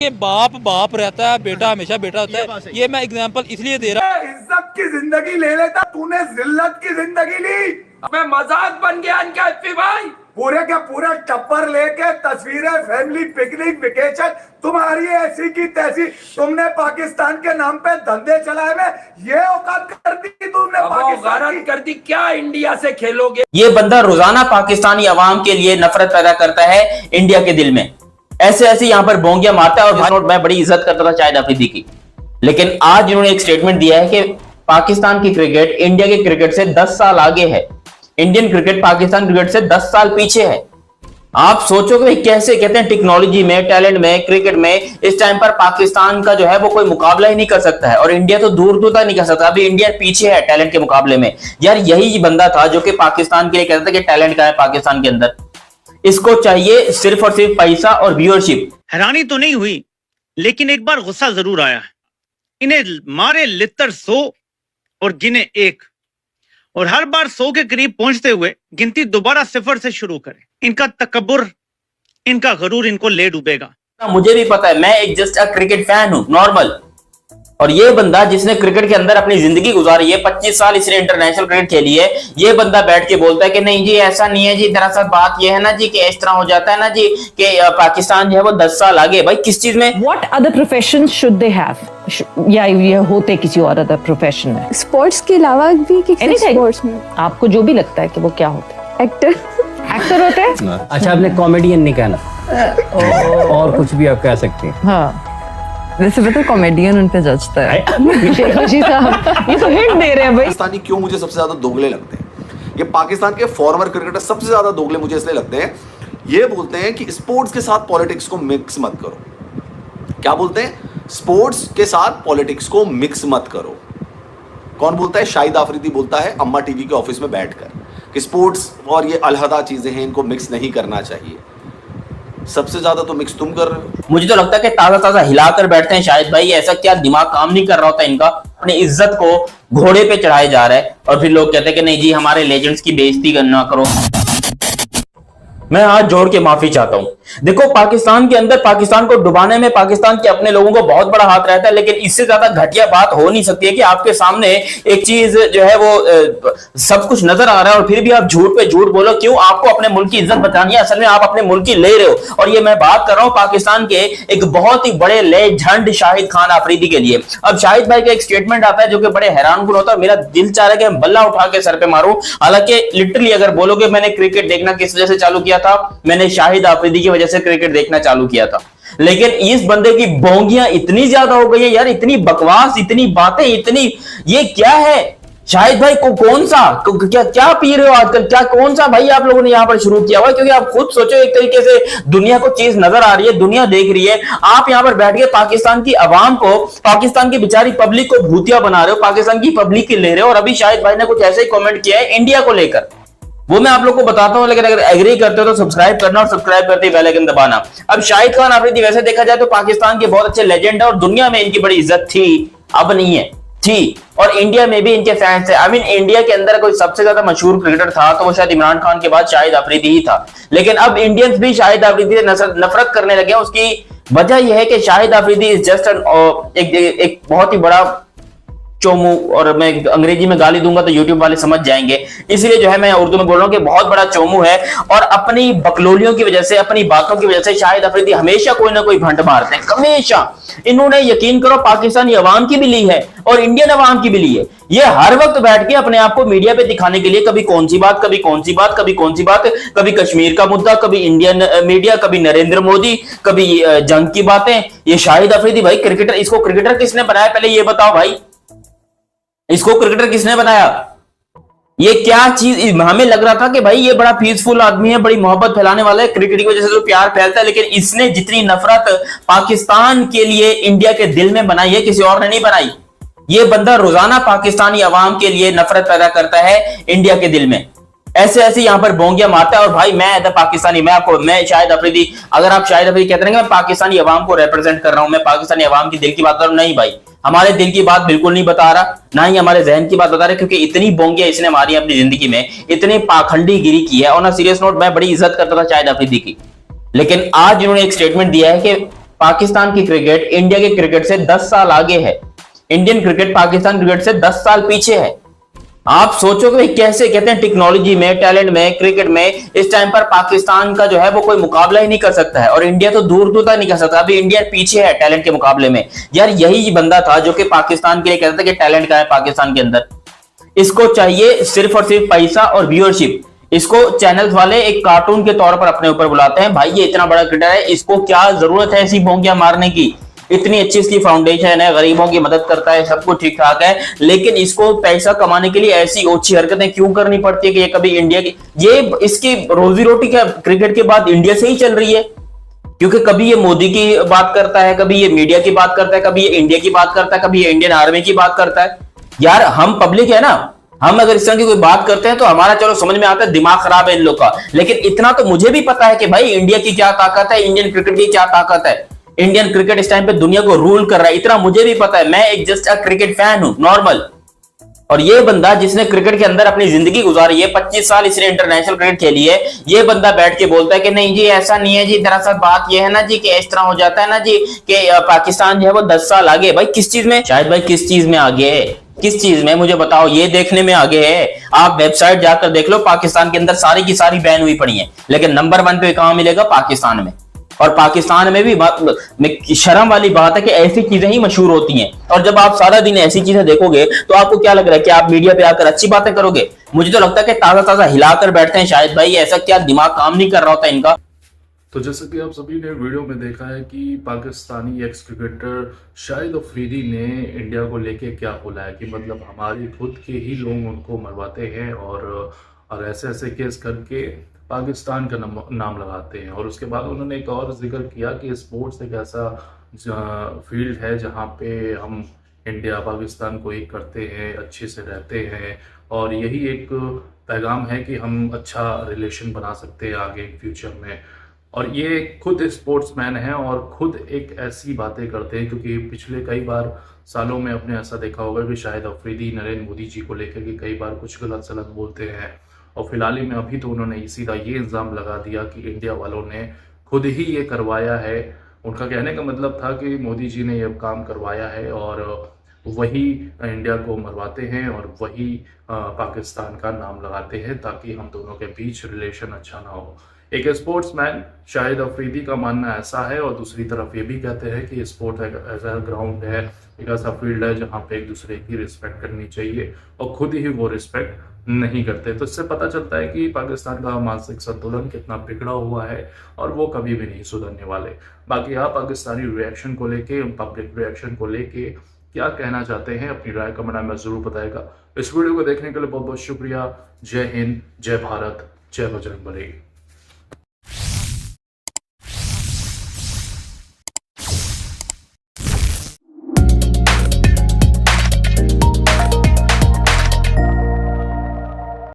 कि बाप बाप रहता है, बेटा हमेशा बेटा होता है। ये मैं एग्जांपल इसलिए दे रहा हूँ। इज्जत की जिंदगी ले लेता, तूने जिल्लत की जिंदगी ली। मैं मजाक बन गया इनका एफपी भाई। पूरे के पूरे टप्पर लेके तस्वीरें, फैमिली पिकनिक, वेकेशन, तुम्हारी ऐसी की तैसी। तुमने पाकिस्तान के नाम पे धंधे चलाए में ये औकात कर दी तुमने, पाकिस्तान कर दी। क्या इंडिया से खेलोगे? ये बंदा रोजाना पाकिस्तानी अवाम के लिए नफरत पैदा करता है इंडिया के दिल में। ऐसे ऐसे यहां पर बोंगियां मारता है। और मैं बड़ी इज्जत करता था शाहिद अफरीदी की, लेकिन आज इन्होंने एक स्टेटमेंट दिया है कि पाकिस्तान की क्रिकेट इंडिया के क्रिकेट से 10 साल आगे है। इंडियन क्रिकेट पाकिस्तान क्रिकेट से 10 साल पीछे है। आप सोचो कि कैसे, कहते हैं टेक्नोलॉजी में, टैलेंट में, क्रिकेट में इस टाइम पर पाकिस्तान का जो है वो कोई मुकाबला ही नहीं कर सकता है। और इंडिया तो दूर दूर तक नहीं कर सकता। अभी इंडिया पीछे है टैलेंट के मुकाबले में। यार यही बंदा था जो कि पाकिस्तान के लिए कहता था कि टैलेंट का है पाकिस्तान के अंदर, इसको चाहिए सिर्फ और सिर्फ पैसा और व्यूअरशिप। हैरानी तो नहीं हुई, लेकिन एक बार गुस्सा जरूर आया। इन्हें मारे लित्तर 100 और गिने 1, और हर बार 100 के करीब पहुंचते हुए गिनती दोबारा 0 से शुरू करें। इनका तकब्बुर, इनका गरूर इनको ले डूबेगा। मुझे भी पता है, मैं एक जस्ट क्रिकेट फैन हूं, नॉर्मल। और ये बंदा जिसने क्रिकेट के अंदर अपनी जिंदगी गुजारी है, 25 साल इसने इंटरनेशनल क्रिकेट खेली है, ये बंदा बैठ के बोलता है कि नहीं जी ऐसा नहीं है जी, दरअसल बात ये है ना जी कि इस तरह हो जाता है ना जी कि पाकिस्तान जो है वो 10 साल आगे। भाई किस चीज में? What other professions should they have? या ये होते किसी और अदर प्रोफेशन में? स्पोर्ट्स के अलावा भी किसी स्पोर्ट्स में आपको जो भी लगता है कि वो क्या होते हैं? एक्टर होते हैं। अच्छा, आपने कॉमेडियन नहीं कहना, और कुछ भी आप कह सकते हैं। हाँ, वैसे पता कॉमेडियन उन पे जजता है। ये तो हिंट दे रहे हैं भाई। पाकिस्तानी क्यों मुझे सबसे ज्यादा दोगले लगते हैं? ये पाकिस्तान के फॉर्मर क्रिकेटर सबसे ज्यादा दोगले मुझे इसलिए लगते हैं। ये बोलते हैं कि स्पोर्ट्स के साथ पॉलिटिक्स को मिक्स मत करो। क्या बोलते हैं? स्पोर्ट्स के साथ पॉलिटिक्स को मिक्स मत करो। कौन बोलता है? शाहिद अफरीदी बोलता है अम्मा टीवी के ऑफिस में बैठकर कि स्पोर्ट्स और ये अलहदा चीजें हैं, इनको मिक्स नहीं करना चाहिए। सबसे ज्यादा तो मिक्स तुम कर रहे हो। मुझे तो लगता है कि ताजा ताजा हिलाकर बैठते हैं शायद भाई। ऐसा क्या दिमाग काम नहीं कर रहा होता इनका? अपनी इज्जत को घोड़े पे चढ़ाए जा रहा है और फिर लोग कहते हैं कि नहीं जी हमारे लेजेंड्स की बेइज्जती करना करो। मैं हाथ जोड़ के माफी चाहता हूं। देखो, पाकिस्तान के अंदर पाकिस्तान को डुबाने में पाकिस्तान के अपने लोगों को बहुत बड़ा हाथ रहता है, लेकिन इससे ज्यादा घटिया बात हो नहीं सकती है कि आपके सामने एक चीज जो है वो सब कुछ नजर आ रहा है और फिर भी आप झूठ पे झूठ बोलो। क्यों? आपको अपने मुल्क की इज्जत बचानी है। असल में आप अपने मुल्क की ले रहे हो। और ये मैं बात कर रहा हूं पाकिस्तान के एक बहुत ही बड़े लेजेंड शाहिद खान अफरीदी के लिए। अब शाहिद भाई का एक स्टेटमेंट आता है जो कि बड़े हैरानकुन होता है। मेरा दिल चाह रहा है कि मैं बल्ला उठा के सर पे मारूं। हालांकि लिटरली अगर बोलोगे मैंने क्रिकेट देखना किस वजह से चालू किया था, मैंने शाहिद अफरीदी की वजह से क्रिकेट देखना चालू किया था। लेकिन इस बंदे की बोंगियां इतनी ज्यादा हो गई है यार, इतनी बकवास, इतनी बातें, इतनी, ये क्या है? शाहिद भाई को कौन सा क्या पी रहे हो आजकल? क्या कौन सा भाई आप लोगों ने यहां पर शुरू किया हुआ? क्योंकि आप खुद सोचो, एक तरीके से दुनिया को चीज नजर आ रही है, दुनिया देख रही है। आप यहां पर बैठ के पाकिस्तान की आवाम को, पाकिस्तान की बेचारी पब्लिक को भूतिया बना रहे हो, पाकिस्तान की पब्लिक की ले रहे हो। और अभी शाहिद भाई ने कुछ ऐसे ही कॉमेंट किया है इंडिया को लेकर, वो मैं आप लोग को बताता हूं। लेकिन अगर एग्री करते हो तो सब्सक्राइब करना और सब्सक्राइब करते ही बेल आइकन दबाना। अब शाहिद खान अफरीदी वैसे देखा जाए तो पाकिस्तान के बहुत अच्छे लेजेंड है और दुनिया में इनकी बड़ी इज्जत थी, अब नहीं है, थी। और इंडिया में भी इनके फैंस थे। आई मीन इंडिया के अंदर कोई सबसे ज्यादा मशहूर क्रिकेटर था तो वो शायद इमरान खान के बाद शाहिद अफरीदी ही था। लेकिन अब इंडियंस भी शाहिद अफरीदी से नफरत करने लगे। उसकी वजह यह है कि शाहिद अफरीदी इज जस्ट एक बहुत ही बड़ा चोमू, और मैं अंग्रेजी में गाली दूंगा तो यूट्यूब वाले समझ जाएंगे, इसलिए जो है मैं उर्दू में बोल रहा हूं कि बहुत बड़ा चोमू है। और अपनी बकलोलियों की वजह से, अपनी बातों की वजह से शाहिद अफरीदी हमेशा कोई ना कोई भंड मारते हैं, हमेशा। इन्होंने यकीन करो पाकिस्तानी अवाम की भी ली है और इंडियन अवाम की भी ली है। ये हर वक्त बैठ के अपने आप को मीडिया पे दिखाने के लिए कभी कौन सी बात, कभी कौन सी बात, कभी कौन सी बात, कभी कश्मीर का मुद्दा, कभी इंडियन मीडिया, कभी नरेंद्र मोदी, कभी जंग की बातें। ये शाहिद अफरीदी भाई क्रिकेटर, इसको क्रिकेटर किसने बनाया पहले ये बताओ भाई? इसको क्रिकेटर किसने बनाया? ये क्या चीज? हमें लग रहा था कि भाई ये बड़ा पीसफुल आदमी है, बड़ी मोहब्बत फैलाने वाला है, क्रिकेट की वजह से तो प्यार फैलता है। लेकिन इसने जितनी नफरत पाकिस्तान के लिए इंडिया के दिल में बनाई है किसी और ने नहीं बनाई। ये बंदा रोजाना पाकिस्तानी अवाम के लिए नफरत पैदा करता है इंडिया के दिल में। ऐसे ऐसे यहां पर बोंगियां मारता है। और भाई मैं पाकिस्तानी, मैं शाहिद अफरीदी, अगर आप शाहिद अफरीदी कहते हैं मैं पाकिस्तानी अवाम को रिप्रेजेंट कर रहा हूं, मैं पाकिस्तानी अवाम की दिल की बात कर रहा हूं, नहीं भाई, हमारे दिल की बात बिल्कुल नहीं बता रहा, ना ही हमारे जहन की बात बता रहा, क्योंकि इतनी बोंगियां इसने मारी अपनी जिंदगी में, इतनी पाखंडी गिरी की है। और ना सीरियस नोट, मैं बड़ी इज्जत करता था शाहिद अफरीदी की, लेकिन आज इन्होंने एक स्टेटमेंट दिया है कि पाकिस्तान की क्रिकेट इंडिया के क्रिकेट से 10 साल आगे है। इंडियन क्रिकेट पाकिस्तान क्रिकेट से 10 साल पीछे है। आप सोचो कि कैसे, कहते हैं टेक्नोलॉजी में, टैलेंट में, क्रिकेट में इस टाइम पर पाकिस्तान का जो है वो कोई मुकाबला ही नहीं कर सकता है, और इंडिया तो दूर दूर तक नहीं कर सकता। अभी इंडिया पीछे है टैलेंट के मुकाबले में। यार यही बंदा था जो कि पाकिस्तान के लिए कहता था कि टैलेंट का है पाकिस्तान के अंदर, इसको चाहिए सिर्फ और सिर्फ पैसा और व्यूअरशिप। इसको चैनल्स वाले एक कार्टून के तौर पर अपने ऊपर बुलाते हैं, भाई ये इतना बड़ा क्रिकेटर है, इसको क्या जरूरत है ऐसी भोंगियां मारने की, इतनी अच्छी इसकी फाउंडेशन है, गरीबों की मदद करता है, सब कुछ ठीक ठाक है, लेकिन इसको पैसा कमाने के लिए ऐसी ओछी हरकतें क्यों करनी पड़ती है कि ये कभी इंडिया की, ये इसकी रोजी रोटी क्या क्रिकेट के बाद इंडिया से ही चल रही है? क्योंकि कभी ये मोदी की बात करता है, कभी ये मीडिया की बात करता है, कभी ये इंडिया की बात करता है, कभी ये इंडियन आर्मी की बात करता है। यार हम पब्लिक है ना, हम अगर इस तरह की कोई बात करते हैं तो हमारा चलो समझ में आता है दिमाग खराब है इन लोग का, लेकिन इतना तो मुझे भी पता है कि भाई इंडिया की क्या ताकत है, इंडियन क्रिकेट की क्या ताकत है। इंडियन क्रिकेट इस टाइम पे दुनिया को रूल कर रहा है, इतना मुझे भी पता है। मैं एक जस्ट क्रिकेट फैन हूं, नॉर्मल। और ये बंदा जिसने क्रिकेट के अंदर अपनी जिंदगी गुजारी है, 25 साल इसने इंटरनेशनल क्रिकेट खेली है, ये बंदा बैठ के बोलता है कि नहीं जी ऐसा नहीं है जी, दरअसल बात ये है ना जी कि इस तरह हो जाता है ना जी कि पाकिस्तान जो है वो 10 साल आगे। भाई किस चीज में, शायद भाई किस चीज में आगे है, किस चीज में मुझे बताओ, ये देखने में आगे है। आप वेबसाइट जाकर देख लो, पाकिस्तान के अंदर सारी की सारी बैन हुई पड़ी है, लेकिन नंबर 1 पे कहां मिलेगा? पाकिस्तान में। और पाकिस्तान में भी शर्म वाली बात है कि ऐसी चीजें ही मशहूर होती हैं। और जब आप सारा दिन ऐसी चीजें देखोगे तो आपको क्या लग रहा है कि आप मीडिया पे आकर अच्छी बातें करोगे? मुझे तो लगता है कि ताजा ताजा हिलाकर बैठते हैं शायद भाई, ऐसा क्या दिमाग काम नहीं कर रहा होता इनका। तो जैसा कि आप सभी ने वीडियो में देखा है कि पाकिस्तानी एक्स क्रिकेटर शाहिद अफरीदी ने इंडिया को लेके क्या बोला है कि मतलब हमारे खुद के ही लोग उनको मरवाते हैं और ऐसे ऐसे केस करके पाकिस्तान का नाम लगाते हैं। और उसके बाद उन्होंने एक और जिक्र किया कि स्पोर्ट्स एक ऐसा फील्ड है जहाँ पे हम इंडिया पाकिस्तान को एक करते हैं, अच्छे से रहते हैं, और यही एक पैगाम है कि हम अच्छा रिलेशन बना सकते हैं आगे फ्यूचर में। और ये खुद स्पोर्ट्समैन हैं और खुद एक ऐसी बातें करते हैं, क्योंकि पिछले कई बार सालों में आपने ऐसा देखा होगा कि शाहिद अफरीदी नरेंद्र मोदी जी को लेकर के कई बार कुछ गलत सलत बोलते हैं। और फिलहाल ही में अभी तो उन्होंने सीधा ये इल्ज़ाम लगा दिया कि इंडिया वालों ने खुद ही ये करवाया है। उनका कहने का मतलब था कि मोदी जी ने ये काम करवाया है और वही इंडिया को मरवाते हैं और वही पाकिस्तान का नाम लगाते हैं ताकि हम दोनों के बीच रिलेशन अच्छा ना हो। एक स्पोर्ट्समैन शाहिद अफरीदी का मानना ऐसा है, और दूसरी तरफ ये भी कहते हैं कि स्पोर्ट एक ऐसा ग्राउंड है, एक ऐसा फील्ड है जहाँ पे एक दूसरे की रिस्पेक्ट करनी चाहिए, और खुद ही वो रिस्पेक्ट नहीं करते। तो इससे पता चलता है कि पाकिस्तान का मानसिक संतुलन कितना बिगड़ा हुआ है और वो कभी भी नहीं सुधरने वाले। बाकी आप पाकिस्तानी रिएक्शन को लेके, पब्लिक रिएक्शन को लेके क्या कहना चाहते हैं, अपनी राय कमेंट में जरूर बताएगा। इस वीडियो को देखने के लिए बहुत बहुत शुक्रिया। जय हिंद, जय भारत, जय बजरंगबली।